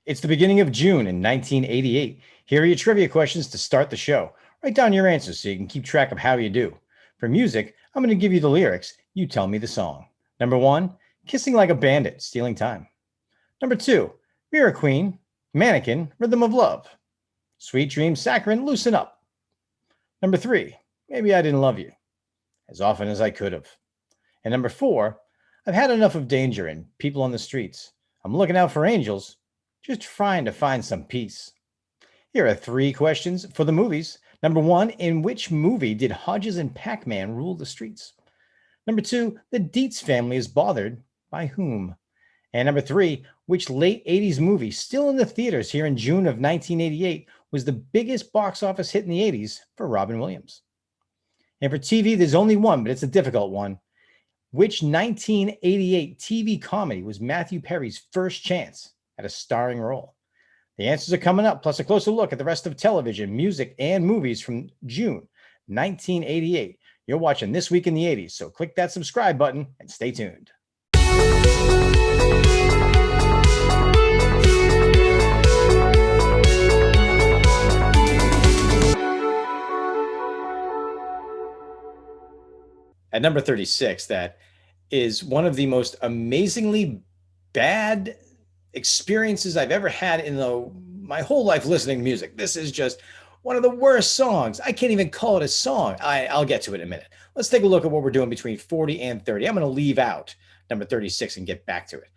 It's the beginning of June in 1988. Here are your trivia questions to start the show. Write down your answers so you can keep track of how you do. For music, I'm going to give you the lyrics. You tell me the song. Number 1, Kissing Like a Bandit, Stealing Time. Number 2, Mirror Queen, Mannequin, Rhythm of Love. Sweet Dream Saccharine, Loosen Up. Number 3, Maybe I Didn't Love You, As Often as I Could Have. And number 4, I've had enough of danger and people on the streets. I'm looking out for angels, just trying to find some peace. Here are 3 questions for the movies. Number 1, in which movie did Hodges and Pac-Man rule the streets? Number 2, the Dietz family is bothered by whom? And number 3, which late 80s movie, still in the theaters here in June of 1988, was the biggest box office hit in the 80s for Robin Williams? And for TV, there's only one, but it's a difficult one. Which 1988 TV comedy was Matthew Perry's first chance at a starring role? The answers are coming up, plus a closer look at the rest of television, music, and movies from June 1988. You're watching This Week in the 80s, so click that subscribe button and stay tuned. At number 36, that is one of the most amazingly bad experiences I've ever had in my whole life listening to music. This is just one of the worst songs. I can't even call it a song. I'll get to it in a minute. Let's take a look at what we're doing between 40 and 30. I'm going to leave out number 36 and get back to it.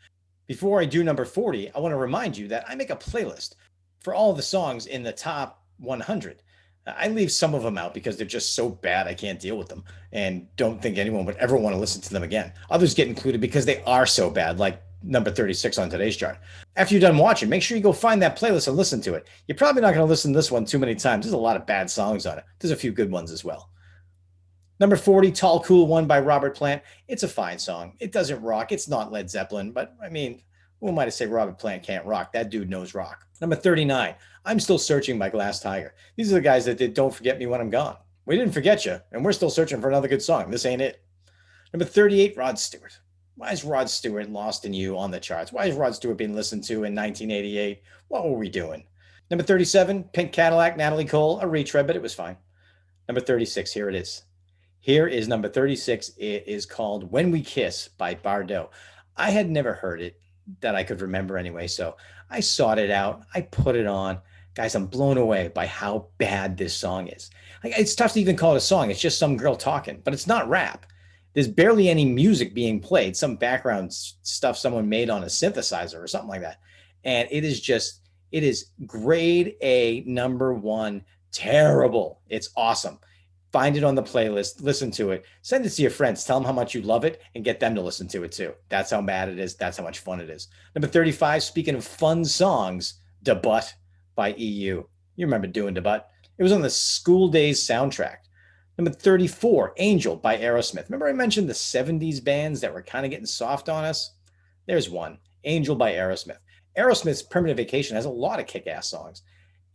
Before I do number 40, I want to remind you that I make a playlist for all of the songs in the top 100. I leave some of them out because they're just so bad I can't deal with them and don't think anyone would ever want to listen to them again. Others get included because they are so bad, like number 36 on today's chart. After you're done watching, make sure you go find that playlist and listen to it. You're probably not going to listen to this one too many times. There's a lot of bad songs on it. There's a few good ones as well. Number 40, Tall Cool One by Robert Plant. It's a fine song. It doesn't rock. It's not Led Zeppelin, but I mean, who am I to say Robert Plant can't rock? That dude knows rock. Number 39, I'm Still Searching by Glass Tiger. These are the guys that did Don't Forget Me When I'm Gone. We didn't forget you, and we're still searching for another good song. This ain't it. Number 38, Rod Stewart. Why is Rod Stewart Lost in You on the charts? Why is Rod Stewart being listened to in 1988? What were we doing? Number 37, Pink Cadillac, Natalie Cole, a retread, but it was fine. Number 36, here it is. Here is number 36. It is called When We Kiss by Bardot. I had never heard it that I could remember anyway, so I sought it out. I put it on. Guys, I'm blown away by how bad this song is. It's tough to even call it a song. It's just some girl talking, but it's not rap. There's barely any music being played, some background stuff someone made on a synthesizer or something like that. And it is grade A, number 1, terrible. It's awesome. Find it on the playlist, listen to it, send it to your friends, tell them how much you love it, and get them to listen to it too. That's how bad it is. That's how much fun it is. Number 35, speaking of fun songs, Da Butt by EU. You remember doing Da Butt? It was on the School Days soundtrack. Number 34, Angel by Aerosmith. Remember I mentioned the 70s bands that were kind of getting soft on us? There's one, Angel by Aerosmith. Aerosmith's Permanent Vacation has a lot of kick-ass songs.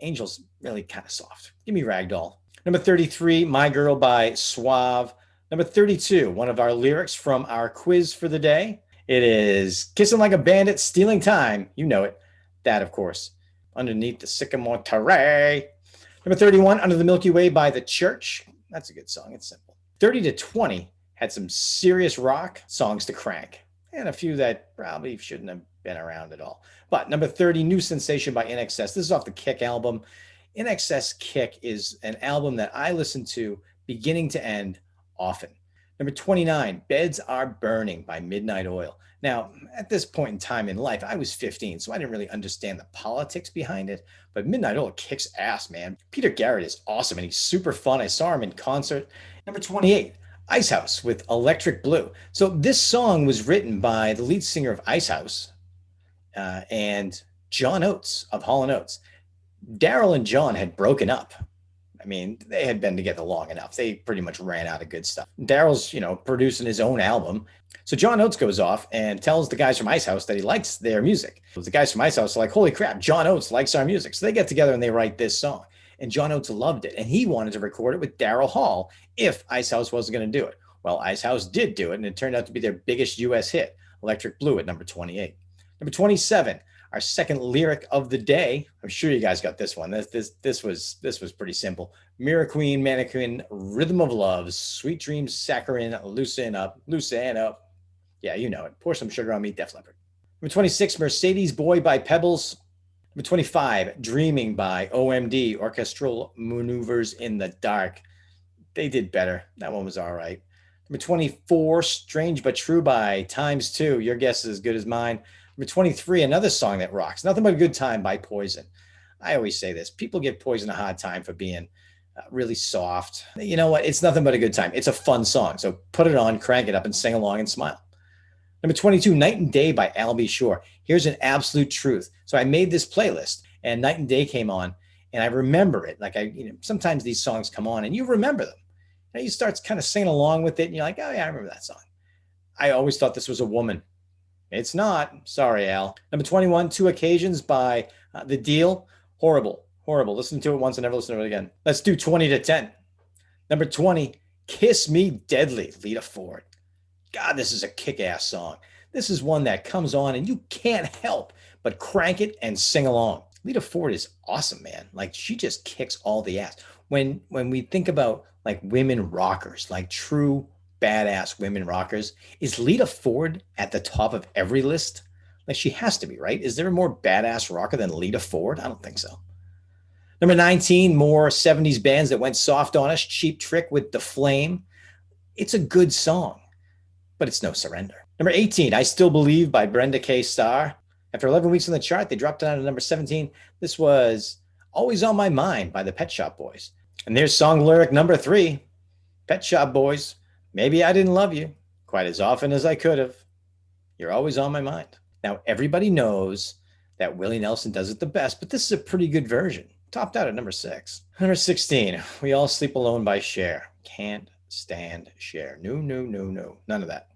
Angel's really kind of soft. Give me Ragdoll. Number 33, My Girl by Suave. Number 32, one of our lyrics from our quiz for the day. It is Kissing Like a Bandit, Stealing Time. You know it. That, of course. Underneath the Sycamore Terrae. Number 31, Under the Milky Way by The Church. That's a good song. It's simple. 30 to 20 had some serious rock songs to crank. And a few that probably shouldn't have been around at all. But number 30, New Sensation by INXS. This is off the Kick album. INXS Kick is an album that I listen to beginning to end often. Number 29, Beds Are Burning by Midnight Oil. Now, at this point in time in life, I was 15, so I didn't really understand the politics behind it, but Midnight Oil kicks ass, man. Peter Garrett is awesome, and he's super fun. I saw him in concert. Number 28, Icehouse with Electric Blue. So this song was written by the lead singer of Icehouse and John Oates of Hall & Oates. Daryl and John had broken up. I mean, they had been together long enough. They pretty much ran out of good stuff. Daryl's, producing his own album. So John Oates goes off and tells the guys from Icehouse that he likes their music. So the guys from Icehouse are like, holy crap, John Oates likes our music. So they get together and they write this song. And John Oates loved it. And he wanted to record it with Daryl Hall if Icehouse wasn't going to do it. Well, Icehouse did do it, and it turned out to be their biggest U.S. hit, Electric Blue at number 28. Number 27, Our second lyric of the day. I'm sure you guys got this one. This was pretty simple. Mirror Queen, Mannequin, Rhythm of Love, Sweet Dreams, Saccharine, Loosen Up, Loosen Up. Yeah, you know it. Pour Some Sugar on Me, Def Leppard. Number 26, Mercedes Boy by Pebbles. Number 25, Dreaming by OMD, Orchestral Maneuvers in the Dark. They did better. That one was all right. Number 24, Strange But True by Times Two. Your guess is as good as mine. Number 23, another song that rocks. Nothing But a Good Time by Poison. I always say this. People give Poison a hard time for being really soft. You know what? It's nothing but a good time. It's a fun song. So put it on, crank it up, and sing along and smile. Number 22, Night and Day by Al B. Shore. Here's an absolute truth. So I made this playlist, and Night and Day came on, and I remember it. Like sometimes these songs come on, and you remember them. And you start kind of singing along with it, and you're like, oh yeah, I remember that song. I always thought this was a woman. It's not. Sorry, Al. Number 21, Two Occasions by The Deal. Horrible. Listen to it once and never listen to it again. Let's do 20 to 10. Number 20, Kiss Me Deadly, Lita Ford. God, this is a kick-ass song. This is one that comes on and you can't help but crank it and sing along. Lita Ford is awesome, man. Like, she just kicks all the ass. When we think about like women rockers, like true badass women rockers, is Lita Ford at the top of every list? Like, she has to be, right? Is there a more badass rocker than Lita Ford? I don't think so. Number 19, more 70s bands that went soft on us. Cheap Trick with The Flame. It's a good song, but it's no surrender. Number 18, I Still Believe by Brenda K. Starr. After 11 weeks on the chart, they dropped down to number 17. This was Always on My Mind by the Pet Shop Boys. And there's song lyric number 3, Pet Shop Boys. Maybe I didn't love you quite as often as I could have. You're always on my mind. Now, everybody knows that Willie Nelson does it the best, but this is a pretty good version. Topped out at number 6. Number 16, We All Sleep Alone by Cher. Can't stand Cher. No. None of that.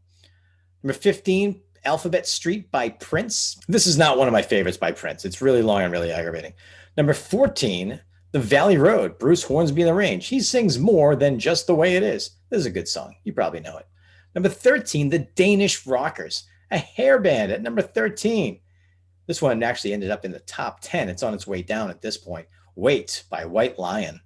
Number 15, Alphabet Street by Prince. This is not one of my favorites by Prince. It's really long and really aggravating. Number 14, The Valley Road, Bruce Hornsby and the Range. He sings more than Just the Way It Is. This is a good song. You probably know it. Number 13, The Danish Rockers, a hair band at number 13. This one actually ended up in the top 10. It's on its way down at this point. Wait by White Lion.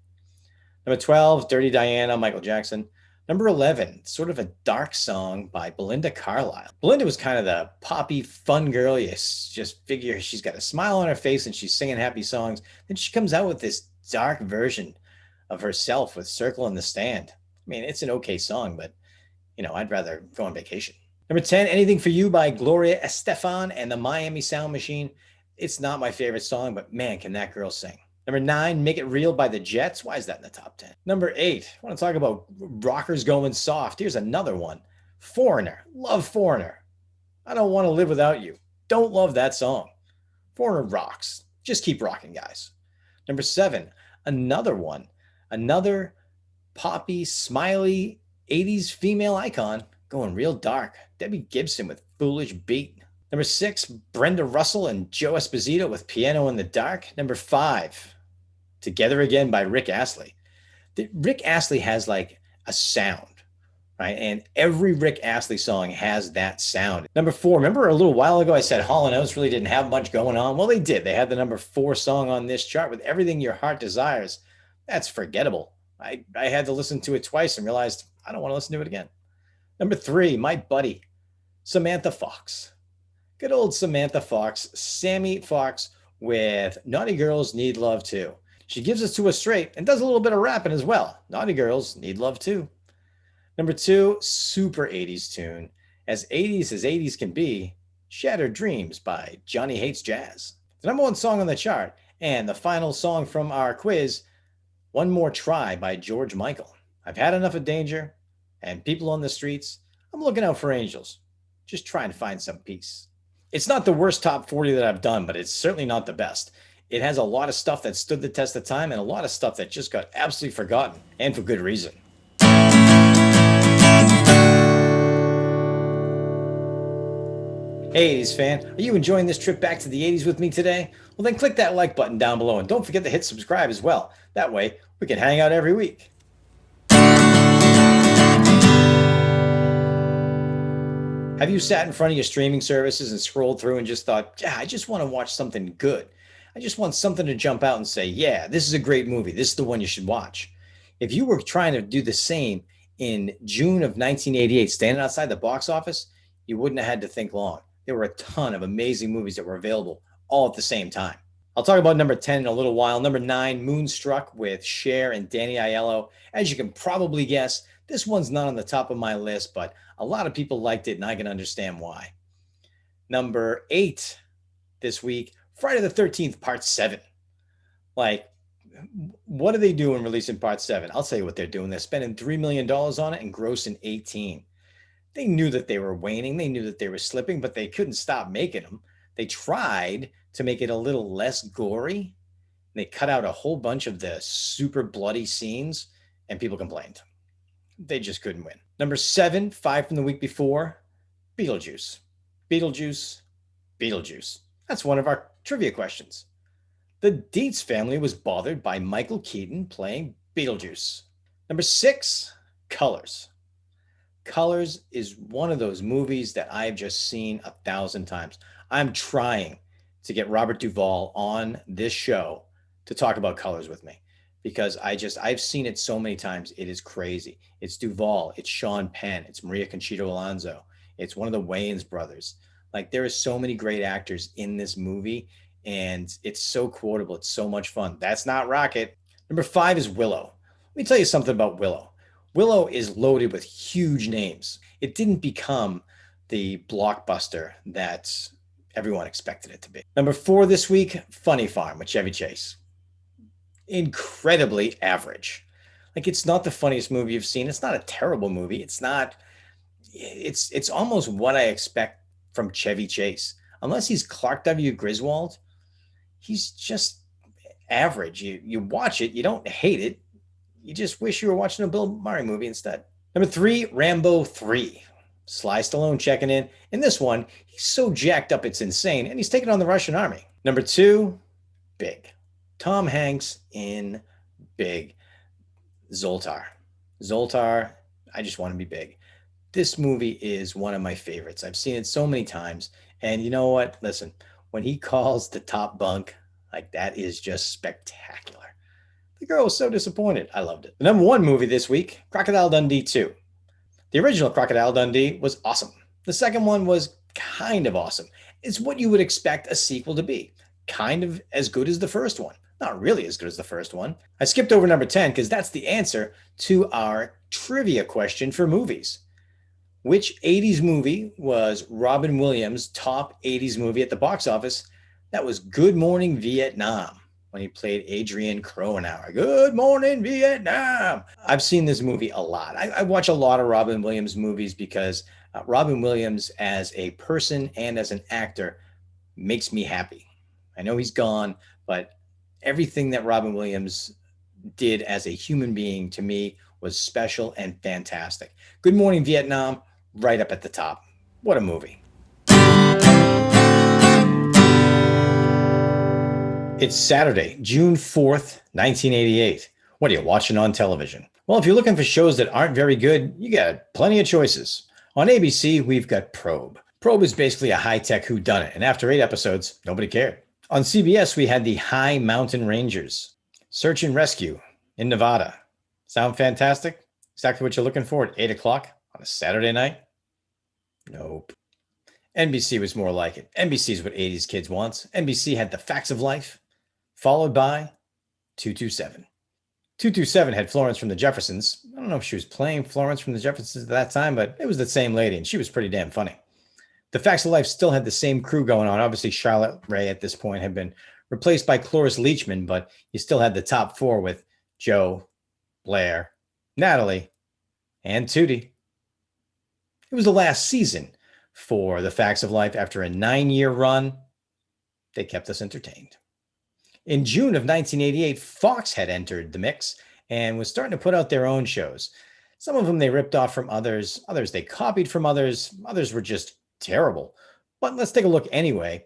Number 12, Dirty Diana, Michael Jackson. Number 11, sort of a dark song by Belinda Carlisle. Belinda was kind of the poppy, fun girl. You just figure she's got a smile on her face and she's singing happy songs. Then she comes out with this dark version of herself with Circle in the Stand. I mean, it's an okay song, but, I'd rather go on vacation. Number 10, Anything for You by Gloria Estefan and the Miami Sound Machine. It's not my favorite song, but man, can that girl sing. Number 9, Make It Real by the Jets. Why is that in the top 10? Number 8, I want to talk about rockers going soft. Here's another one. Foreigner. Love Foreigner. I Don't Want to Live Without You. Don't love that song. Foreigner rocks. Just keep rocking, guys. Number 7, another one. Another poppy, smiley 80s female icon going real dark. Debbie Gibson with Foolish Beat. Number 6, Brenda Russell and Joe Esposito with Piano in the Dark. Number 5, Together Again by Rick Astley. Rick Astley has like a sound, right? And every Rick Astley song has that sound. Number 4, remember a little while ago I said Hall & Oates really didn't have much going on? Well, they did. They had the number 4 song on this chart with Everything Your Heart Desires. That's forgettable. I had to listen to it twice and realized I don't want to listen to it again. Number 3, my buddy, Samantha Fox. Good old Samantha Fox, Sammy Fox with Naughty Girls Need Love Too. She gives us to us straight and does a little bit of rapping as well. Naughty Girls Need Love Too. Number 2, super 80s tune. As 80s as 80s can be, Shattered Dreams by Johnny Hates Jazz. The number 1 song on the chart, and the final song from our quiz, One More Try by George Michael. I've had enough of danger and people on the streets. I'm looking out for angels, just trying to find some peace. It's not the worst top 40 that I've done, but it's certainly not the best. It has a lot of stuff that stood the test of time and a lot of stuff that just got absolutely forgotten, and for good reason. Hey 80s fan, are you enjoying this trip back to the 80s with me today? Well, then click that like button down below and don't forget to hit subscribe as well. That way we can hang out every week. Have you sat in front of your streaming services and scrolled through and just thought, yeah, I just want to watch something good. I just want something to jump out and say, yeah, this is a great movie. This is the one you should watch. If you were trying to do the same in June of 1988, standing outside the box office, you wouldn't have had to think long. There were a ton of amazing movies that were available all at the same time. I'll talk about number 10 in a little while. Number 9, Moonstruck with Cher and Danny Aiello. As you can probably guess, this one's not on the top of my list, but a lot of people liked it, and I can understand why. Number 8 this week, Friday the 13th, Part 7. Like, what are they doing releasing Part 7? I'll tell you what they're doing. They're spending $3 million on it and grossing 18. They knew that they were waning. They knew that they were slipping, but they couldn't stop making them. They tried to make it a little less gory. They cut out a whole bunch of the super bloody scenes, and people complained. They just couldn't win. Number 7, 5 from the week before, Beetlejuice. Beetlejuice, Beetlejuice. That's one of our trivia questions. The Dietz family was bothered by Michael Keaton playing Beetlejuice. Number 6, Colors. Colors is one of those movies that I've just seen 1,000 times. I'm trying to get Robert Duvall on this show to talk about Colors with me because I've seen it so many times. It is crazy. It's Duvall, it's Sean Penn, it's Maria Conchita Alonso, it's one of the Wayans brothers. Like, there are so many great actors in this movie, and it's so quotable. It's so much fun. That's not Rocket. Number 5 is Willow. Let me tell you something about Willow. Willow is loaded with huge names. It didn't become the blockbuster that everyone expected it to be. Number 4 this week, Funny Farm with Chevy Chase. Incredibly average. Like, it's not the funniest movie you've seen. It's not a terrible movie. It's almost what I expect from Chevy Chase. Unless he's Clark W. Griswold, he's just average. You watch it, you don't hate it. You just wish you were watching a Bill Murray movie instead. Number 3, Rambo 3. Sly Stallone checking in. In this one, he's so jacked up it's insane, and he's taking on the Russian army. Number 2, Big. Tom Hanks in Big. Zoltar. Zoltar, I just want to be big. This movie is one of my favorites. I've seen it so many times. And you know what? Listen, when he calls the top bunk, like, that is just spectacular. The girl was so disappointed. I loved it. The number 1 movie this week, Crocodile Dundee 2. The original Crocodile Dundee was awesome. The second one was kind of awesome. It's what you would expect a sequel to be. Kind of as good as the first one. Not really as good as the first one. I skipped over number 10 because that's the answer to our trivia question for movies. Which 80s movie was Robin Williams' top 80s movie at the box office? That was Good Morning Vietnam, when he played Adrian Cronauer. Good Morning Vietnam. I've seen this movie a lot. I watch a lot of Robin Williams movies because Robin Williams as a person and as an actor makes me happy. I know he's gone, but everything that Robin Williams did as a human being to me was special and fantastic. Good Morning Vietnam, right up at the top. What a movie. It's Saturday, June 4th, 1988. What are you watching on television? Well, if you're looking for shows that aren't very good, you got plenty of choices. On ABC, we've got Probe. Probe is basically a high-tech whodunit, and after 8 episodes, nobody cared. On CBS, we had the High Mountain Rangers. Search and Rescue in Nevada. Sound fantastic? Exactly what you're looking for at 8 o'clock on a Saturday night? Nope. NBC was more like it. NBC is what 80s kids wants. NBC had The Facts of Life, followed by 227. 227 had Florence from the Jeffersons. I don't know if she was playing Florence from the Jeffersons at that time, but it was the same lady, and she was pretty damn funny. The Facts of Life still had the same crew going on. Obviously, Charlotte Rae at this point had been replaced by Cloris Leachman, but you still had the top 4 with Joe, Blair, Natalie, and Tootie. It was the last season for The Facts of Life. After a 9-year run, they kept us entertained. In June of 1988, Fox had entered the mix and was starting to put out their own shows. Some of them they ripped off from others. Others they copied from others. Others were just terrible. But let's take a look anyway.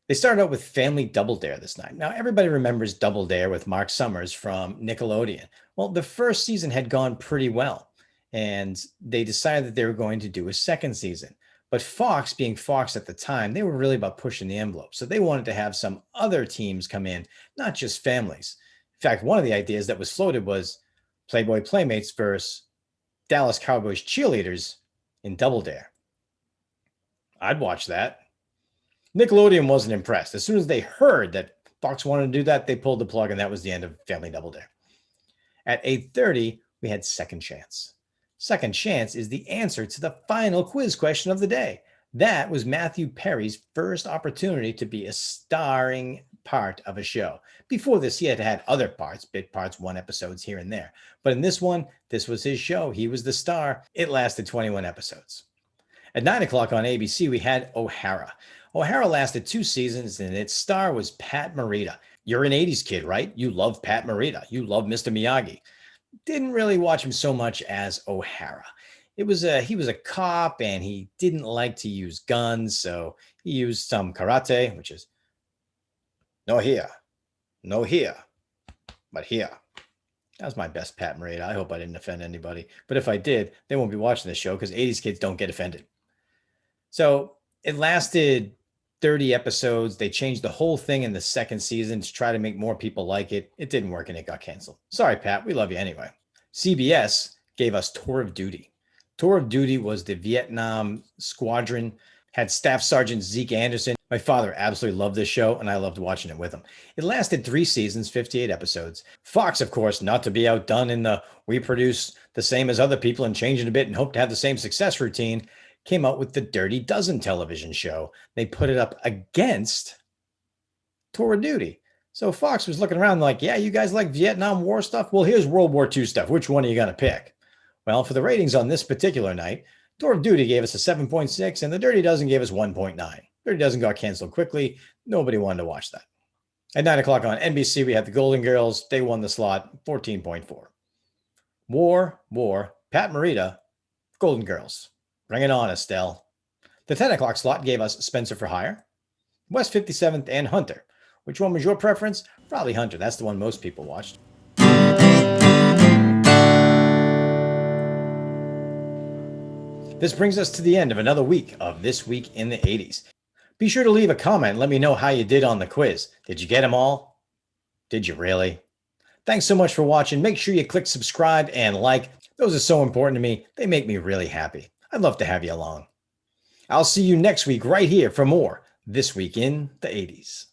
They started out with Family Double Dare this night. Now, everybody remembers Double Dare with Mark Summers from Nickelodeon. Well, the first season had gone pretty well, and they decided that they were going to do a second season. But Fox, being Fox at the time, they were really about pushing the envelope. So they wanted to have some other teams come in, not just families. In fact, one of the ideas that was floated was Playboy Playmates versus Dallas Cowboys cheerleaders in Double Dare. I'd watch that. Nickelodeon wasn't impressed. As soon as they heard that Fox wanted to do that, they pulled the plug, and that was the end of Family Double Dare. At 8:30, we had Second Chance. Second Chance is the answer to the final quiz question of the day. That was Matthew Perry's first opportunity to be a starring part of a show. Before this, he had had other parts, bit parts, one episodes here and there. But in this one, this was his show. He was the star. It lasted 21 episodes. At 9 o'clock on ABC, we had O'Hara. O'Hara lasted 2 seasons, and its star was Pat Morita. You're an 80s kid, right? You love Pat Morita. You love Mr. Miyagi. Didn't really watch him so much as O'Hara. He was a cop, and he didn't like to use guns, so he used some karate, which is no here, no here, but here. That was my best Pat Morita. I hope I didn't offend anybody. But if I did, they won't be watching this show because 80s kids don't get offended. So it lasted 30 episodes. They changed the whole thing in the second season to try to make more people like it. It didn't work and it got canceled. Sorry, Pat. We love you anyway. CBS gave us Tour of Duty. Tour of Duty was the Vietnam squadron, had Staff Sergeant Zeke Anderson. My father absolutely loved this show, and I loved watching it with him. It lasted 3 seasons, 58 episodes. Fox, of course, not to be outdone in the we produce the same as other people and change it a bit and hope to have the same success routine, came out with the Dirty Dozen television show. They put it up against Tour of Duty. So Fox was looking around like, yeah, you guys like Vietnam War stuff? Well, here's World War II stuff. Which one are you going to pick? Well, for the ratings on this particular night, Tour of Duty gave us a 7.6 and the Dirty Dozen gave us 1.9. Dirty Dozen got canceled quickly. Nobody wanted to watch that. At 9 o'clock on NBC, we had the Golden Girls. They won the slot, 14.4. War, Pat Morita, Golden Girls. Bring it on, Estelle. The 10 o'clock slot gave us Spencer for Hire, West 57th, and Hunter. Which one was your preference? Probably Hunter. That's the one most people watched. This brings us to the end of another week of This Week in the 80s. Be sure to leave a comment and let me know how you did on the quiz. Did you get them all? Did you really? Thanks so much for watching. Make sure you click subscribe and like. Those are so important to me. They make me really happy. I'd love to have you along. I'll see you next week right here for more This Week in the 80s.